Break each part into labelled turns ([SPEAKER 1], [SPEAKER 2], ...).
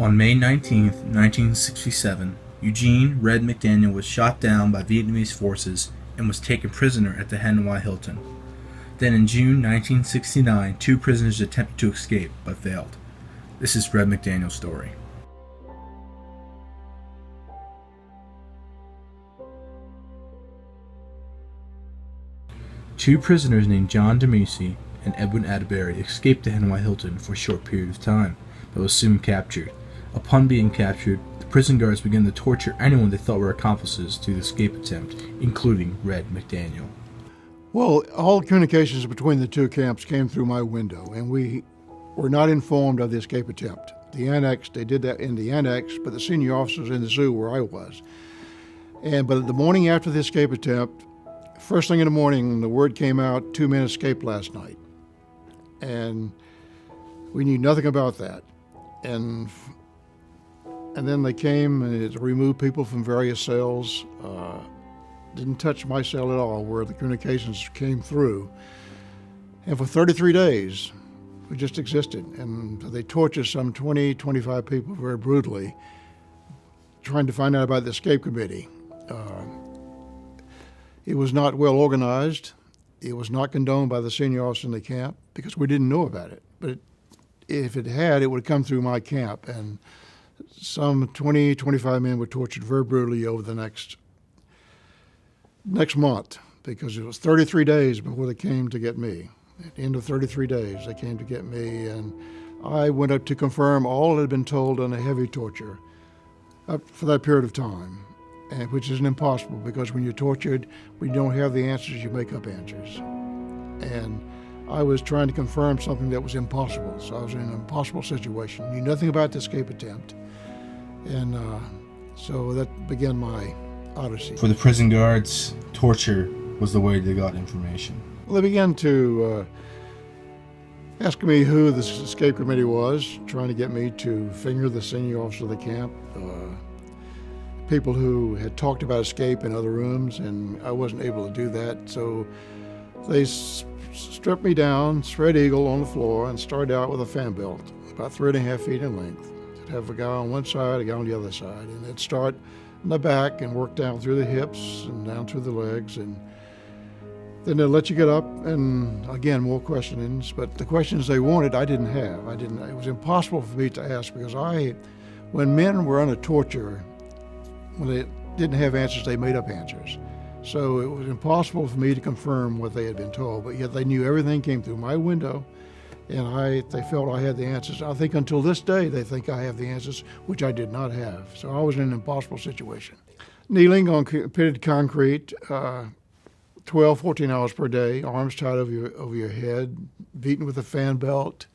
[SPEAKER 1] On May 19, 1967, Eugene "Red" McDaniel was shot down by Vietnamese forces and was taken prisoner at the Hanoi Hilton. Then in June 1969, 2 prisoners attempted to escape but failed. This is Red McDaniel's story. Two prisoners named John DeMussy and Edwin Atterbury escaped the Hanoi Hilton for a short period of time, but was soon captured. Upon being captured, the prison guards began to torture anyone they thought were accomplices to the escape attempt, including Red McDaniel.
[SPEAKER 2] Well, all communications between the two camps came through my window, and we were not informed of the escape attempt. The annex, they did that in the annex, but the senior officers in the zoo where I was. But the morning after the escape attempt, first thing in the morning, the word came out, 2 men escaped last night. And we knew nothing about that. And then they came and removed people from various cells. Didn't touch my cell at all, where the communications came through. And for 33 days, we just existed. And they tortured some 20, 25 people very brutally, trying to find out about the escape committee. It was not well organized. It was not condoned by the senior officer in the camp because we didn't know about it. But if it had, it would come through my camp. And some 20, 25 men were tortured very brutally over the next month, because it was 33 days before they came to get me. At the end of 33 days, they came to get me, and I went up to confirm all that had been told on a heavy torture up for that period of time, and which is impossible, because when you're tortured, when you don't have the answers, you make up answers. And I was trying to confirm something that was impossible, so I was in an impossible situation. Knew nothing about the escape attempt, and so that began my odyssey.
[SPEAKER 1] For the prison guards, torture was the way they got information.
[SPEAKER 2] Well, they began to ask me who this escape committee was, trying to get me to finger the senior officer of the camp, people who had talked about escape in other rooms, and I wasn't able to do that. So they stripped me down, spread eagle on the floor, and started out with a fan belt, about 3.5 feet in length. They'd have a guy on one side, a guy on the other side, and they'd start in the back and work down through the hips and down through the legs, and then they'll let you get up, and again, more questionings. But the questions they wanted, I didn't have. It was impossible for me to ask, because when men were under torture, when they didn't have answers, they made up answers. So it was impossible for me to confirm what they had been told, but yet they knew everything came through my window, and they felt I had the answers. I think until this day, they think I have the answers, which I did not have. So I was in an impossible situation. Kneeling on pitted concrete, 12, 14 hours per day, arms tied over your head, beaten with a fan belt,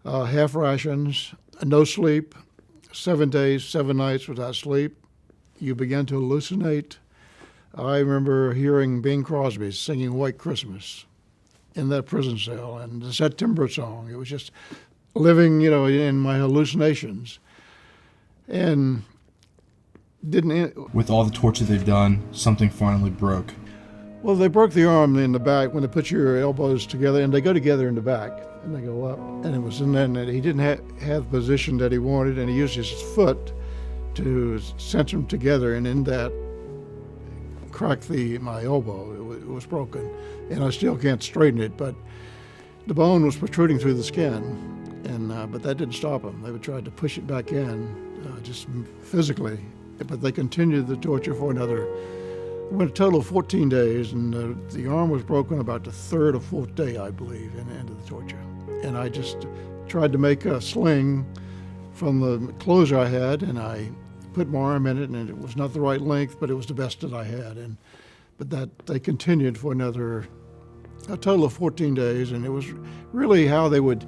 [SPEAKER 2] half rations, no sleep, 7 days, 7 nights without sleep. You begin to hallucinate. I remember hearing Bing Crosby singing White Christmas in that prison cell, and the September song. It was just living, in my hallucinations. And
[SPEAKER 1] with all the torture they've done, something finally broke.
[SPEAKER 2] Well, they broke the arm in the back when they put your elbows together, and they go together in the back, and they go up. And it was in there, and he didn't have the position that he wanted, and he used his foot to cinch them together, and in that cracked my elbow. It was broken, and I still can't straighten it, but the bone was protruding through the skin, but that didn't stop them. They would try to push it back in, just physically, but they continued the torture for it went a total of 14 days, and the arm was broken about the 3rd or 4th day, I believe, in the end of the torture. And I just tried to make a sling from the clothes I had, and I put my arm in it, and it was not the right length, but it was the best that I had. But that they continued for a total of 14 days, and it was really how they would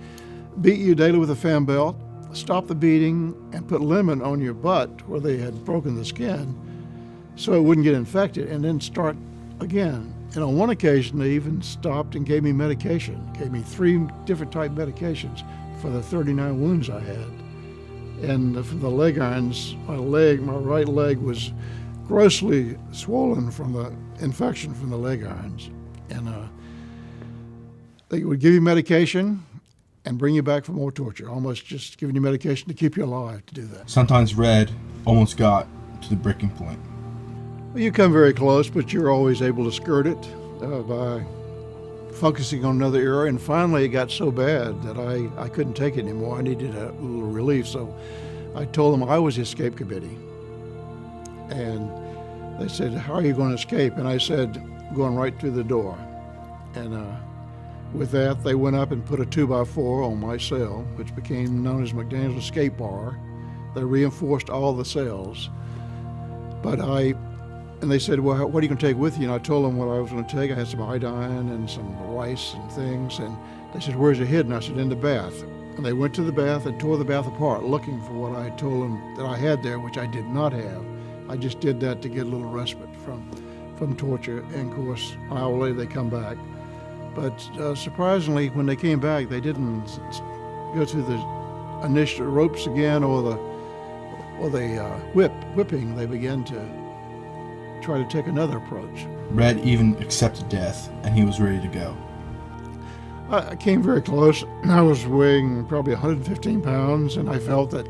[SPEAKER 2] beat you daily with a fan belt, stop the beating, and put lemon on your butt where they had broken the skin so it wouldn't get infected, and then start again. And on one occasion, they even stopped and gave me medication, gave me 3 different type medications for the 39 wounds I had. And for the leg irons, my right leg was grossly swollen from the infection from the leg irons. And they would give you medication, and bring you back for more torture, almost just giving you medication to keep you alive to do that.
[SPEAKER 1] Sometimes Red almost got to the breaking point.
[SPEAKER 2] Well, you come very close, but you're always able to skirt it by focusing on another area. And finally, it got so bad that I couldn't take it anymore. I needed a little relief, so I told them I was the escape committee. And they said, "How are you going to escape?" And I said, "Going right through the door." And with that, they went up and put a 2x4 on my cell, which became known as McDaniel's escape bar. They reinforced all the cells. And they said, "Well, what are you going to take with you?" And I told them what I was going to take. I had some iodine and some rice and things. And they said, "Where's it hidden?" I said, "In the bath." And they went to the bath and tore the bath apart, looking for what I told them that I had there, which I did not have. I just did that to get a little respite from torture. And of course, an hour later they come back. But surprisingly, when they came back, they didn't go through the initial ropes again or the whipping. They began to try to take another approach.
[SPEAKER 1] Red even accepted death, and he was ready to go.
[SPEAKER 2] I came very close. I was weighing probably 115 pounds, and I felt that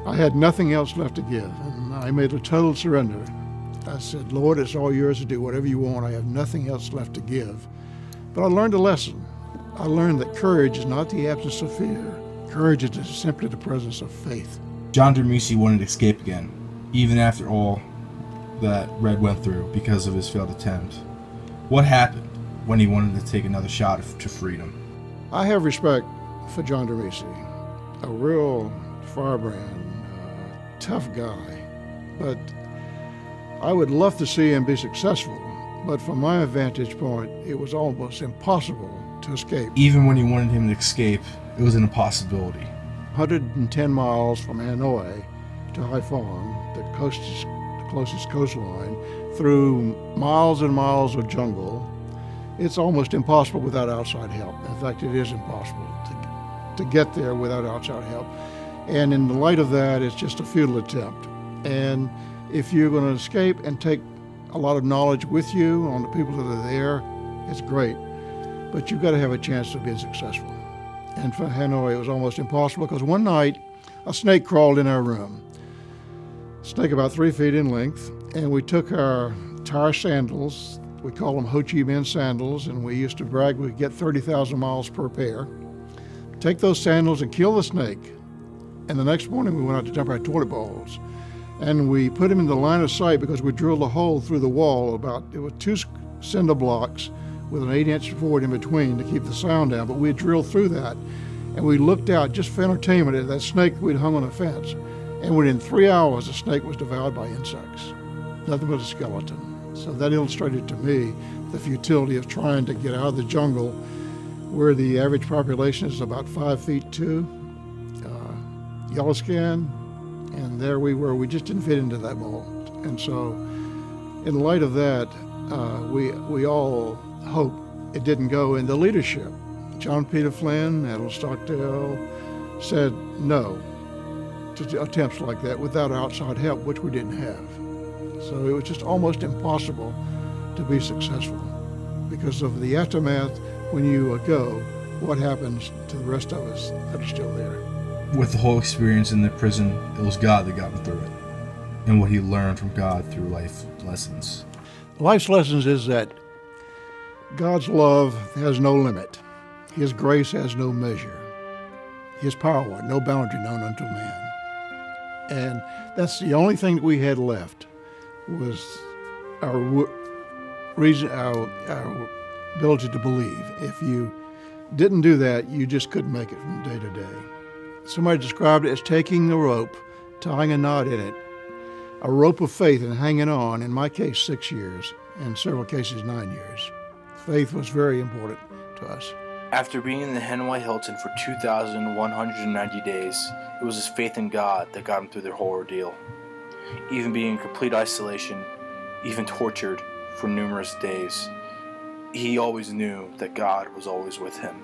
[SPEAKER 2] I had nothing else left to give. And I made a total surrender. I said, "Lord, it's all yours to do whatever you want. I have nothing else left to give." But I learned a lesson. I learned that courage is not the absence of fear. Courage is simply the presence of faith.
[SPEAKER 1] John Dermisi wanted to escape again, even after all that Red went through because of his failed attempt. What happened when he wanted to take another shot to freedom?
[SPEAKER 2] I have respect for John Dermisi, a real firebrand, tough guy. But I would love to see him be successful. But from my vantage point, it was almost impossible to escape.
[SPEAKER 1] Even when he wanted him to escape, it was an impossibility.
[SPEAKER 2] 110 miles from Hanoi to Haiphong, the closest coastline, through miles and miles of jungle. It's almost impossible without outside help. In fact, it is impossible to get there without outside help. And in the light of that, it's just a futile attempt. And if you're going to escape and take a lot of knowledge with you on the people that are there, it's great. But you've got to have a chance of being successful. And for Hanoi, it was almost impossible because one night, a snake crawled in our room. Snake about 3 feet in length, and we took our tire sandals, we call them Ho Chi Minh sandals, and we used to brag we could get 30,000 miles per pair. Take those sandals and kill the snake. And the next morning we went out to dump our toilet bowls. And we put them in the line of sight because we drilled a hole through the wall it was 2 cinder blocks with an 8-inch board in between to keep the sound down. But we had drilled through that, and we looked out just for entertainment at that snake we'd hung on a fence. And within 3 hours, the snake was devoured by insects. Nothing but a skeleton. So that illustrated to me the futility of trying to get out of the jungle where the average population is about 5'2", yellow skin, and there we were. We just didn't fit into that mold. And so in light of that, we all hope it didn't go in the leadership. John Peter Flynn, Admiral Stockdale said no to attempts like that without outside help, which we didn't have. So it was just almost impossible to be successful because of the aftermath. When you go, what happens to the rest of us that are still there?
[SPEAKER 1] With the whole experience in the prison, it was God that got him through it, and what he learned from God through life lessons.
[SPEAKER 2] Life's lessons is that God's love has no limit. His grace has no measure. His power, no boundary known unto man. And that's the only thing that we had left was our ability to believe. If you didn't do that, you just couldn't make it from day to day. Somebody described it as taking a rope, tying a knot in it, a rope of faith and hanging on, in my case 6 years, in several cases 9 years. Faith was very important to us.
[SPEAKER 1] After being in the Hanoi Hilton for 2,190 days, it was his faith in God that got him through their whole ordeal. Even being in complete isolation, even tortured for numerous days, he always knew that God was always with him.